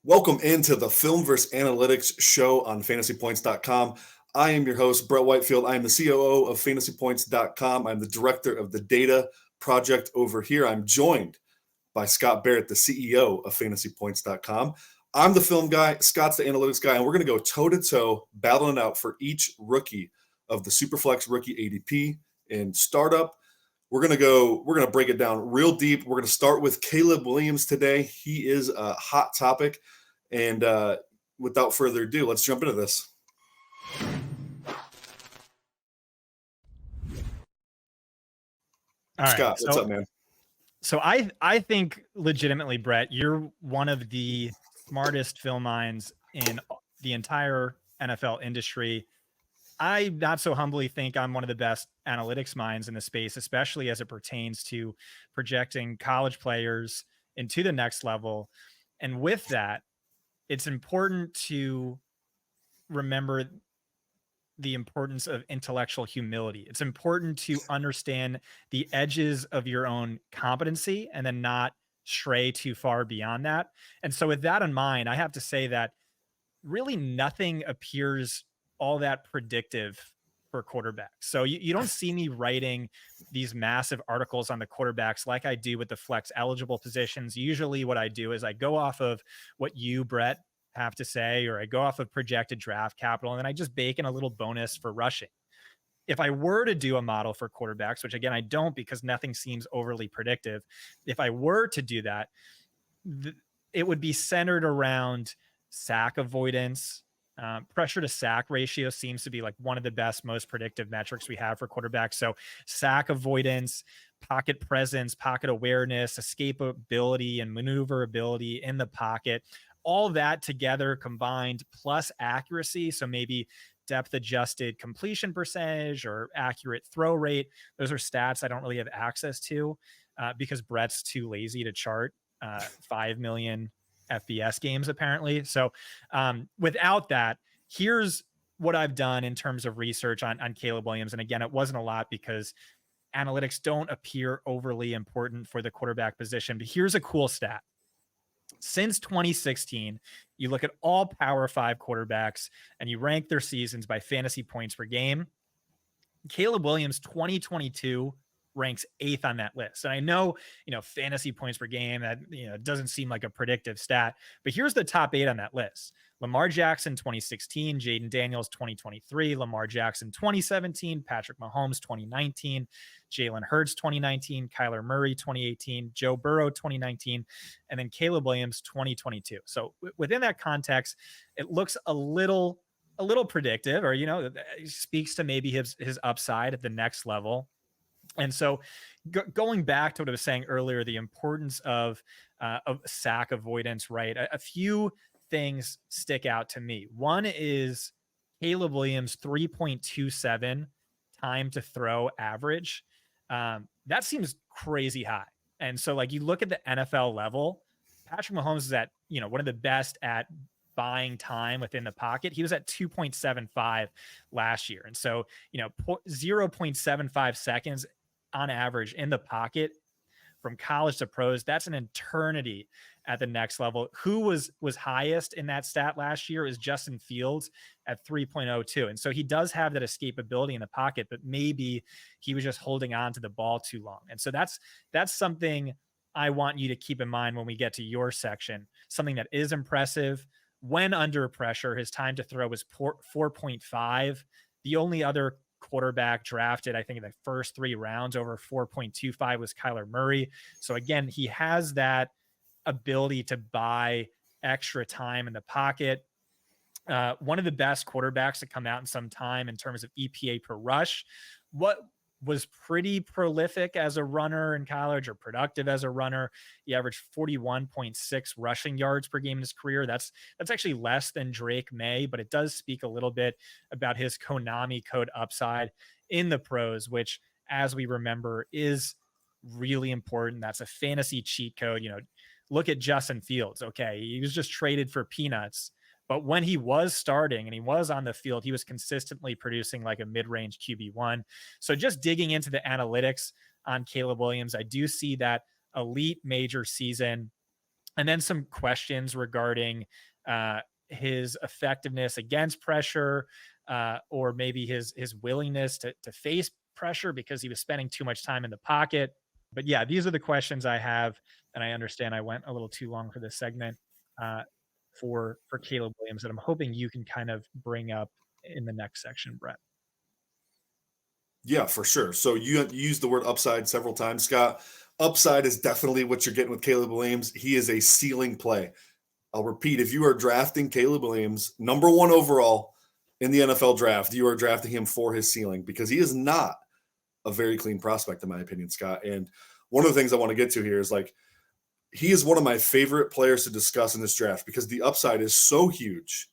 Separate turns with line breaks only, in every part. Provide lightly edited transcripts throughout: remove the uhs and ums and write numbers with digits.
Welcome into the Film vs. Analytics show on FantasyPoints.com. I am your host, Brett Whitefield. I am the COO of FantasyPoints.com. I'm the director of the data project over here. I'm joined by Scott Barrett, the CEO of FantasyPoints.com. I'm the film guy, Scott's the analytics guy, and we're going to go toe-to-toe, battling it out for each rookie of the Superflex rookie ADP and startup. We're going to break it down real deep. We're going to start with Caleb Williams today. He is a hot topic. And without further ado, let's jump into this.
All
Scott,
right.
what's up, man?
So I think legitimately, Brett, you're one of the smartest film minds in the entire NFL industry. I not so humbly think I'm one of the best analytics minds in the space, especially as it pertains to projecting college players into the next level. And with that, it's important to remember the importance of intellectual humility. It's important to understand the edges of your own competency and then not stray too far beyond that. And so with that in mind, I have to say that really nothing appears all that predictive for quarterbacks. So you don't see me writing these massive articles on the quarterbacks like I do with the flex eligible positions. Usually what I do is I go off of what you, Brett, have to say, or I go off of projected draft capital, and then I just bake in a little bonus for rushing. If I were to do a model for quarterbacks, which again, I don't because nothing seems overly predictive. If I were to do that, it would be centered around sack avoidance. Pressure to sack ratio seems to be like one of the best, most predictive metrics we have for quarterbacks. So sack avoidance, pocket presence, pocket awareness, escapability, and maneuverability in the pocket, all that together combined plus accuracy. So maybe depth adjusted completion percentage or accurate throw rate. Those are stats I don't really have access to because Brett's too lazy to chart 5 million FBS games apparently. So without that, here's what I've done in terms of research on Caleb Williams. And again, it wasn't a lot because analytics don't appear overly important for the quarterback position. But here's a cool stat. Since 2016, you look at all Power 5 quarterbacks and you rank their seasons by fantasy points per game. Caleb Williams 2022 ranks 8th on that list. And I know, fantasy points per game, that, doesn't seem like a predictive stat, but here's the top 8 on that list. Lamar Jackson, 2016, Jaden Daniels, 2023, Lamar Jackson, 2017, Patrick Mahomes, 2019, Jalen Hurts, 2019, Kyler Murray, 2018, Joe Burrow, 2019, and then Caleb Williams, 2022. So within that context, it looks a little predictive, or, speaks to maybe his upside at the next level. And so going back to what I was saying earlier, the importance of sack avoidance, right? A few things stick out to me. One is Caleb Williams 3.27 time to throw average. That seems crazy high. And so like you look at the NFL level, Patrick Mahomes is at, one of the best at buying time within the pocket. He was at 2.75 last year. And so, 0.75 seconds on average in the pocket from college to pros, that's an eternity at the next level. Who was highest in that stat last year is Justin Fields at 3.02. And so he does have that escapability in the pocket, but maybe he was just holding on to the ball too long. And so that's something I want you to keep in mind when we get to your section. Something that is impressive when under pressure, his time to throw was 4.5. The only other quarterback drafted, I think, in the first 3 rounds over 4.25 was Kyler Murray. So again, he has that ability to buy extra time in the pocket. One of the best quarterbacks to come out in some time in terms of EPA per rush. What was pretty prolific as a runner in college, or productive as a runner. He averaged 41.6 rushing yards per game in his career. That's actually less than Drake May, but it does speak a little bit about his Konami code upside in the pros, which, as we remember, is really important. That's a fantasy cheat code. Look at Justin Fields. Okay, he was just traded for peanuts. But when he was starting and he was on the field, he was consistently producing like a mid-range QB1. So just digging into the analytics on Caleb Williams, I do see that elite major season And then some questions regarding uh, his effectiveness against pressure, or maybe his willingness to face pressure because he was spending too much time in the pocket. But yeah, these are the questions I have, and I understand I went a little too long for this segment, uh, for Caleb Williams, that I'm hoping you can kind of bring up in the next section, Brett.
Yeah, for sure. So you used the word upside several times, Scott. Upside is definitely what you're getting with Caleb Williams. He is a ceiling play. I'll repeat, if you are drafting Caleb Williams, number one overall in the NFL draft, you are drafting him for his ceiling because he is not a very clean prospect, in my opinion, Scott. And one of the things I want to get to here is like, he is one of my favorite players to discuss in this draft because the upside is so huge,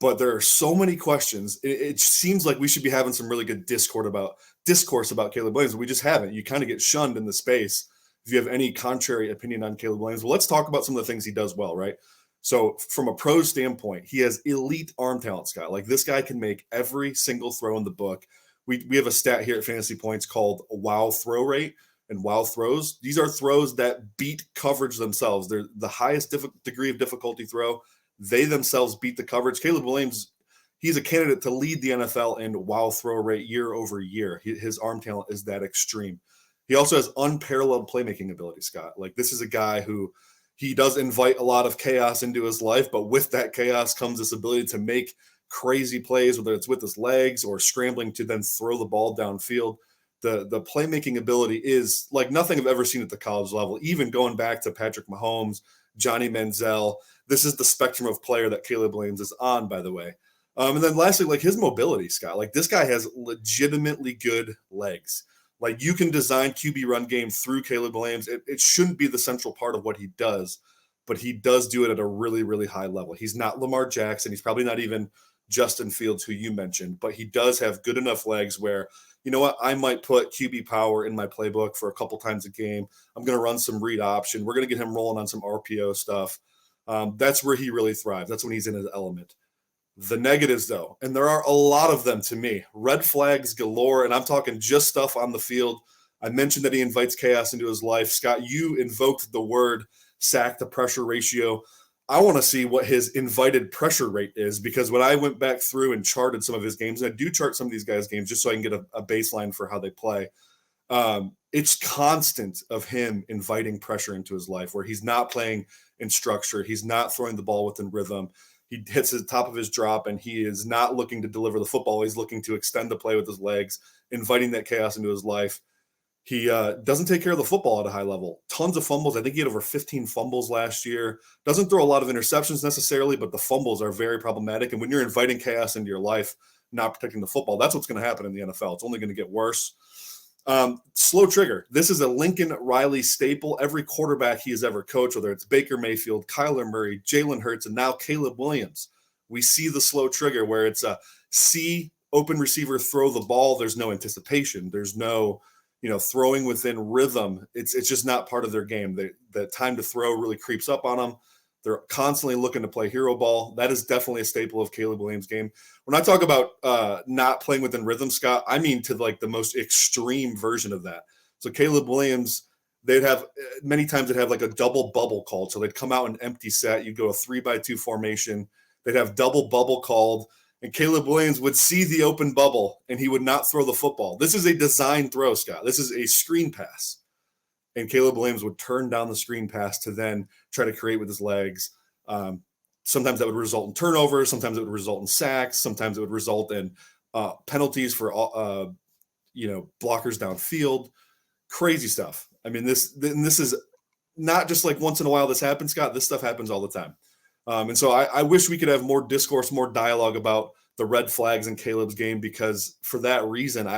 but there are so many questions. It seems like we should be having some really good discourse about Caleb Williams. We just haven't. You kind of get shunned in the space if you have any contrary opinion on Caleb Williams. Well, let's talk about some of the things he does well, right? So, from a pro standpoint, he has elite arm talent, Scott. Like this guy can make every single throw in the book. We have a stat here at Fantasy Points called wow throw rate and wow throws. These are throws that beat coverage themselves. They're the highest degree of difficulty throw. They themselves beat the coverage. Caleb Williams, he's a candidate to lead the NFL in wow throw rate year over year. His arm talent is that extreme. He also has unparalleled playmaking ability, Scott. Like this is a guy who he does invite a lot of chaos into his life, but with that chaos comes this ability to make crazy plays, whether it's with his legs or scrambling to then throw the ball downfield. The playmaking ability is like nothing I've ever seen at the college level, even going back to Patrick Mahomes, Johnny Manziel. This is the spectrum of player that Caleb Williams is on, by the way. And then lastly, like his mobility, Scott. Like this guy has legitimately good legs. Like you can design QB run game through Caleb Williams. It shouldn't be the central part of what he does, but he does do it at a really, really high level. He's not Lamar Jackson. He's probably not even Justin Fields, who you mentioned, but he does have good enough legs where, you know what, I might put QB power in my playbook for a couple times a game. I'm going to run some read option. We're going to get him rolling on some RPO stuff. That's where he really thrives. That's when he's in his element. The negatives, though, and there are a lot of them to me, red flags galore, and I'm talking just stuff on the field. I mentioned that he invites chaos into his life. Scott, you invoked the word sack to pressure ratio. I want to see what his invited pressure rate is because when I went back through and charted some of his games, and I do chart some of these guys' games just so I can get a baseline for how they play, it's constant of him inviting pressure into his life where he's not playing in structure. He's not throwing the ball within rhythm. He hits the top of his drop and he is not looking to deliver the football. He's looking to extend the play with his legs, inviting that chaos into his life. He doesn't take care of the football at a high level. Tons of fumbles. I think he had over 15 fumbles last year. Doesn't throw a lot of interceptions necessarily, but the fumbles are very problematic. And when you're inviting chaos into your life, not protecting the football, that's what's going to happen in the NFL. It's only going to get worse. Slow trigger. This is a Lincoln Riley staple. Every quarterback he has ever coached, whether it's Baker Mayfield, Kyler Murray, Jalen Hurts, and now Caleb Williams, we see the slow trigger where it's a C open receiver throw the ball. There's no anticipation. There's no, throwing within rhythm. It's just not part of their game. The time to throw really creeps up on them. They're constantly looking to play hero ball. That is definitely a staple of Caleb Williams' game. When I talk about not playing within rhythm, Scott, I mean to like the most extreme version of that. So Caleb Williams, they'd have many times they'd have like a double bubble called. So they'd come out an empty set. You'd go a 3-by-2 formation. They'd have double bubble called. And Caleb Williams would see the open bubble and he would not throw the football. This is a design throw, Scott. This is a screen pass. And Caleb Williams would turn down the screen pass to then try to create with his legs. Sometimes that would result in turnovers. Sometimes it would result in sacks. Sometimes it would result in penalties for blockers downfield. Crazy stuff. I mean, this is not just like once in a while this happens, Scott. This stuff happens all the time. And so I wish we could have more discourse, more dialogue about the red flags in Caleb's game because for that reason,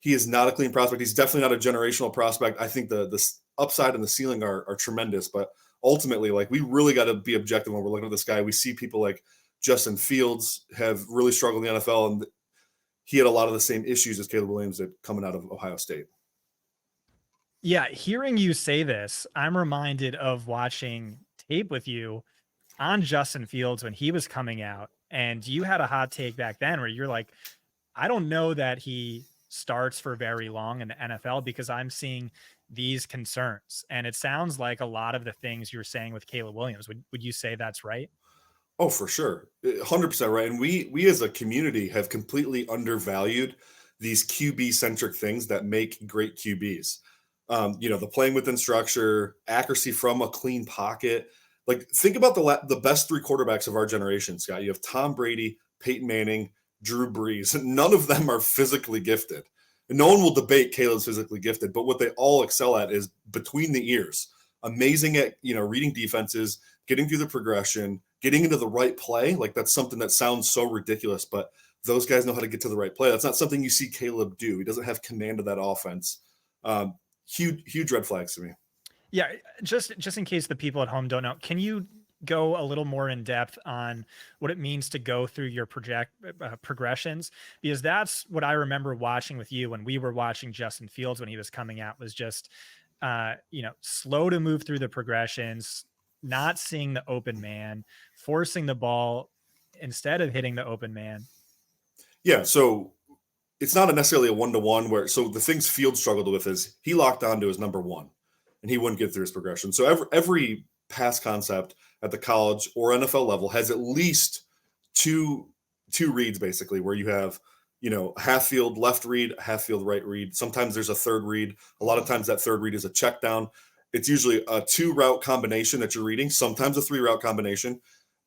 he is not a clean prospect. He's definitely not a generational prospect. I think the upside and the ceiling are tremendous, but ultimately, like we really got to be objective when we're looking at this guy. We see people like Justin Fields have really struggled in the NFL, and he had a lot of the same issues as Caleb Williams did coming out of Ohio State.
Yeah, hearing you say this, I'm reminded of watching tape with you on Justin Fields when he was coming out, and you had a hot take back then where you're like, I don't know that he starts for very long in the NFL because I'm seeing these concerns. And it sounds like a lot of the things you're saying with Caleb Williams. Would you say that's right?
Oh, for sure. 100% right. And we as a community have completely undervalued these QB centric things that make great QBs. The playing within structure, accuracy from a clean pocket. Like, think about the best three quarterbacks of our generation, Scott. You have Tom Brady, Peyton Manning, Drew Brees. None of them are physically gifted. And no one will debate Caleb's physically gifted, but what they all excel at is between the ears. Amazing at, reading defenses, getting through the progression, getting into the right play. Like, that's something that sounds so ridiculous, but those guys know how to get to the right play. That's not something you see Caleb do. He doesn't have command of that offense. Huge red flags to me.
Yeah, just in case the people at home don't know, can you go a little more in depth on what it means to go through your progressions? Because that's what I remember watching with you when we were watching Justin Fields when he was coming out, was just slow to move through the progressions, not seeing the open man, forcing the ball instead of hitting the open man.
Yeah, so it's not necessarily a one-to-one so the things Fields struggled with is he locked onto his number one and he wouldn't get through his progression. So every pass concept at the college or NFL level has at least two reads, basically, where you have, half field left read, half field right read. Sometimes there's a third read. A lot of times that third read is a check down. It's usually a 2-route combination that you're reading, sometimes a 3-route combination.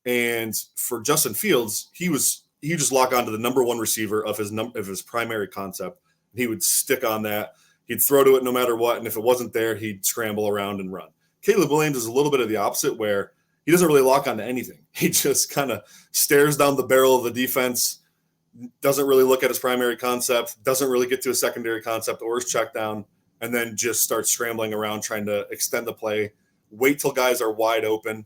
And for Justin Fields, he just lock onto the number one receiver of his primary concept. He would stick on that. He'd throw to it no matter what. And if it wasn't there, he'd scramble around and run. Caleb Williams is a little bit of the opposite, where he doesn't really lock onto anything. He just kind of stares down the barrel of the defense, doesn't really look at his primary concept, doesn't really get to a secondary concept or his check down, and then just starts scrambling around trying to extend the play, wait till guys are wide open.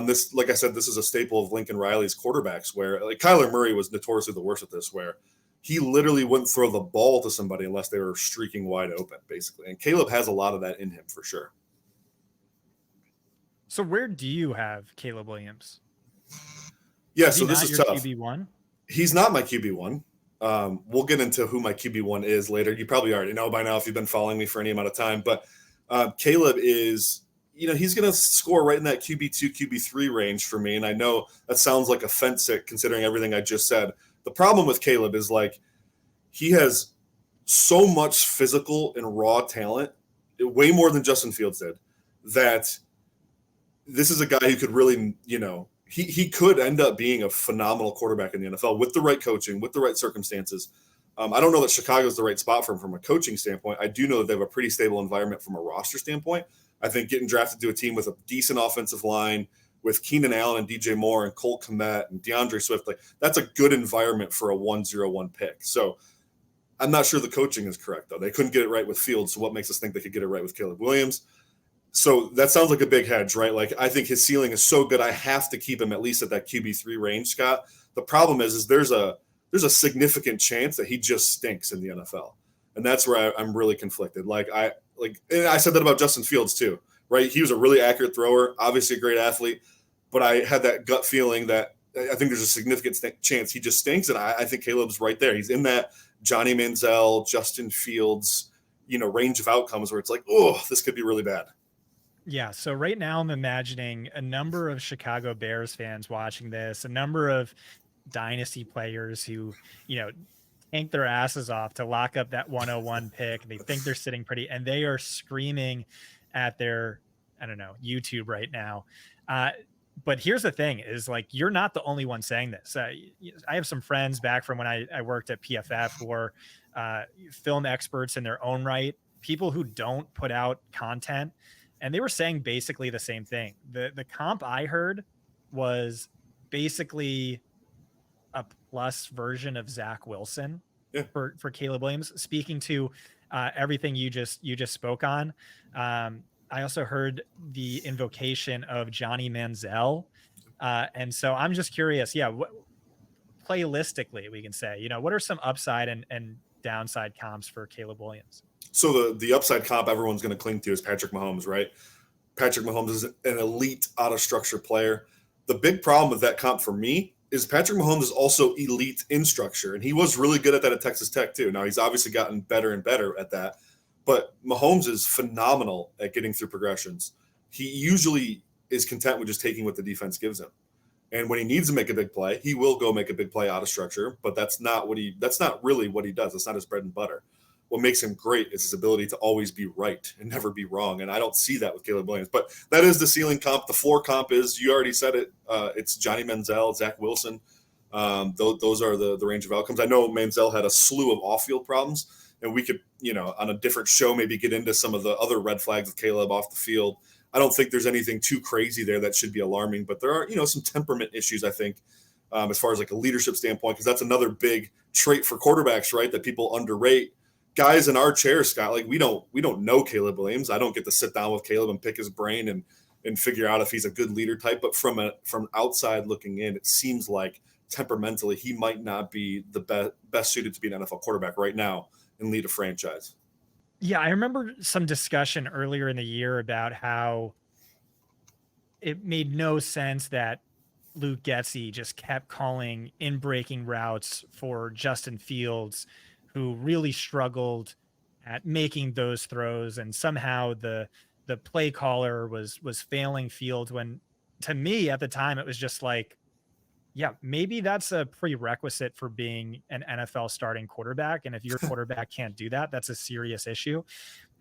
This, like I said, this is a staple of Lincoln Riley's quarterbacks, where like Kyler Murray was notoriously the worst at this, where he literally wouldn't throw the ball to somebody unless they were streaking wide open, basically. And Caleb has a lot of that in him for sure.
So where do you have Caleb Williams?
Yeah, so this is tough.
QB1?
He's not my QB1. We'll get into who my QB1 is later. You probably already know by now if you've been following me for any amount of time. But Caleb is, he's going to score right in that QB2, QB3 range for me. And I know that sounds like a fence sick considering everything I just said. The problem with Caleb is, like, he has so much physical and raw talent, way more than Justin Fields did, that this is a guy who could really, he could end up being a phenomenal quarterback in the NFL with the right coaching, with the right circumstances. I don't know that Chicago is the right spot for him from a coaching standpoint. I do know that they have a pretty stable environment from a roster standpoint. I think getting drafted to a team with a decent offensive line, with Keenan Allen and DJ Moore and Cole Kmet and DeAndre Swift, like, that's a good environment for a 101 pick. So I'm not sure the coaching is correct, though. They couldn't get it right with Fields, so what makes us think they could get it right with Caleb Williams? So that sounds like a big hedge, right? Like, I think his ceiling is so good, I have to keep him at least at that QB3 range, Scott. The problem is there's a significant chance that he just stinks in the NFL. And that's where I'm really conflicted. And I said that about Justin Fields too, right? He was a really accurate thrower, obviously a great athlete, but I had that gut feeling that I think there's a significant chance he just stinks. And I think Caleb's right there. He's in that Johnny Manziel, Justin Fields, range of outcomes where it's like, oh, this could be really bad.
Yeah. So right now I'm imagining a number of Chicago Bears fans watching this, a number of dynasty players who, tank their asses off to lock up that 101 pick. They think they're sitting pretty, and they are screaming at their, YouTube right now. But here's the thing is, like, you're not the only one saying this. I have some friends back from when I worked at PFF who are film experts in their own right, people who don't put out content. And they were saying basically the same thing. The comp I heard was basically a plus version of Zach Wilson for Caleb Williams. Speaking to everything you just spoke on, I also heard the invocation of Johnny Manziel. And so I'm just curious, playlistically, we can say, what are some upside and downside comps for Caleb Williams?
So the upside comp everyone's going to cling to is Patrick Mahomes, right? Patrick Mahomes is an elite out-of-structure player. The big problem with that comp for me is Patrick Mahomes is also elite in structure, and he was really good at that at Texas Tech too. Now, he's obviously gotten better and better at that, But Mahomes is phenomenal at getting through progressions. He usually is content with just taking what the defense gives him. And when he needs to make a big play, he will go make a big play out of structure, but that's not really what he does. It's not his bread and butter. What makes him great is his ability to always be right and never be wrong. And I don't see that with Caleb Williams. But that is the ceiling comp. The floor comp is, you already said it, it's Johnny Manziel, Zach Wilson. Those are the range of outcomes. I know Manziel had a slew of off-field problems, and we could, on a different show, maybe get into some of the other red flags with Caleb off the field. I don't think there's anything too crazy there that should be alarming, but there are, some temperament issues, I think, as far as like a leadership standpoint, because that's another big trait for quarterbacks, right? That people underrate. Guys in our chair, Scott, like we don't know Caleb Williams. I don't get to sit down with Caleb and pick his brain and figure out if he's a good leader type. But from outside looking in, it seems like temperamentally he might not be the best suited to be an NFL quarterback right now and lead a franchise.
Yeah, I remember some discussion earlier in the year about how it made no sense that Luke Getsy just kept calling in breaking routes for Justin Fields, who really struggled at making those throws. And somehow the play caller was failing Fields, when to me at the time, it was just like, yeah, maybe that's a prerequisite for being an NFL starting quarterback. And if your quarterback can't do that, that's a serious issue.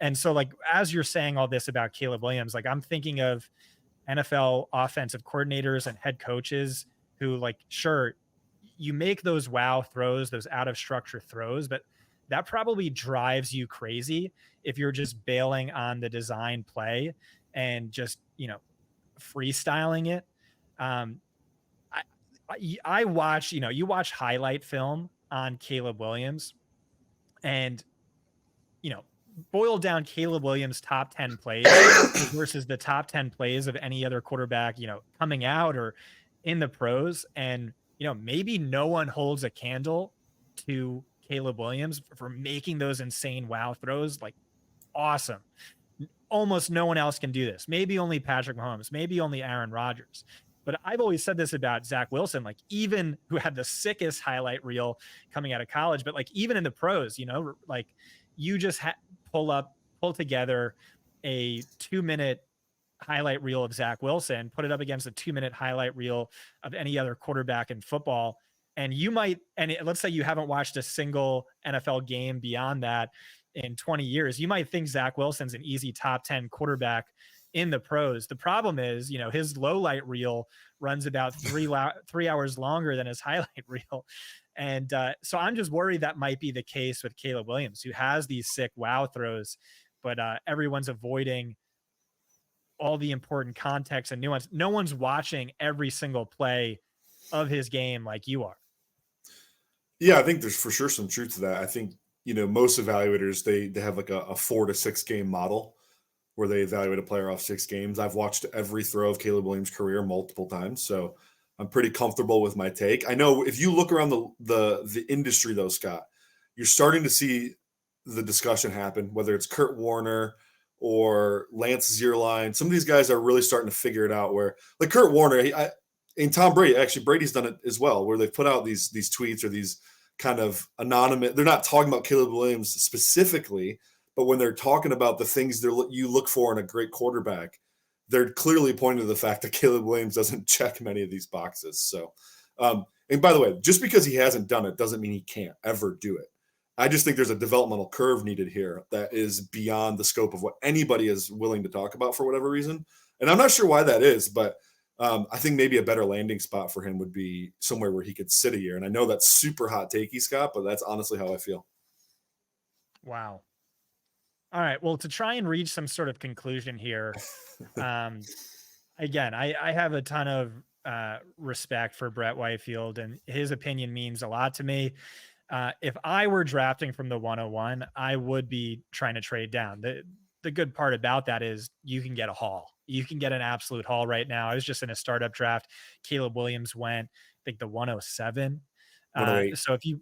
And so, like, as you're saying all this about Caleb Williams, like, I'm thinking of NFL offensive coordinators and head coaches who, like, sure, you make those wow throws, those out of structure throws, but that probably drives you crazy if you're just bailing on the design play and just, freestyling it. Um, I watch, you watch highlight film on Caleb Williams, and, boil down Caleb Williams' top 10 plays versus the top 10 plays of any other quarterback, coming out or in the pros. And, maybe no one holds a candle to Caleb Williams for making those insane wow throws. Like, awesome. Almost no one else can do this. Maybe only Patrick Mahomes, maybe only Aaron Rodgers. But I've always said this about Zach Wilson, like, even who had the sickest highlight reel coming out of college, but like even in the pros, like you just pull together a 2-minute highlight reel of Zach Wilson, put it up against a 2-minute highlight reel of any other quarterback in football. And let's say you haven't watched a single NFL game beyond that in 20 years, you might think Zach Wilson's an easy top 10 quarterback in the pros. The problem is, his low light reel runs about 3 hours longer than his highlight reel. And so I'm just worried that might be the case with Caleb Williams, who has these sick wow throws, but everyone's avoiding all the important context and nuance. No one's watching every single play of his game like you are.
Yeah, I think there's for sure some truth to that. I think, most evaluators, they have like a 4 to 6 game model where they evaluate a player off 6 games. I've watched every throw of Caleb Williams' career multiple times, so I'm pretty comfortable with my take. I know if you look around the industry, though, Scott, you're starting to see the discussion happen, whether it's Kurt Warner or Lance Zierlein. Some of these guys are really starting to figure it out, where, like Kurt Warner, and Tom Brady, actually Brady's done it as well, where they've put out these tweets or these kind of anonymous, they're not talking about Caleb Williams specifically, but when they're talking about the things you look for in a great quarterback, they're clearly pointing to the fact that Caleb Williams doesn't check many of these boxes. So, and by the way, just because he hasn't done it doesn't mean he can't ever do it. I just think there's a developmental curve needed here that is beyond the scope of what anybody is willing to talk about for whatever reason. And I'm not sure why that is, but I think maybe a better landing spot for him would be somewhere where he could sit a year. And I know that's super hot takey, Scott, but that's honestly how I feel.
Wow. All right. Well, to try and reach some sort of conclusion here, again, I have a ton of respect for Brett Whitefield, and his opinion means a lot to me. If I were drafting from the 101, I would be trying to trade down. The good part about that is you can get a haul. You can get an absolute haul right now. I was just in a startup draft. Caleb Williams went, I think, the 107.
108.
So if you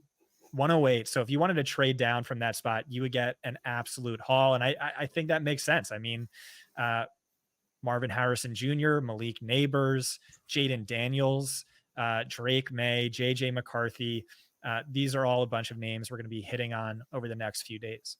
108. So if you wanted to trade down from that spot, you would get an absolute haul. And I think that makes sense. I mean, Marvin Harrison Jr., Malik Neighbors, Jaden Daniels, Drake May, JJ McCarthy. These are all a bunch of names we're going to be hitting on over the next few days.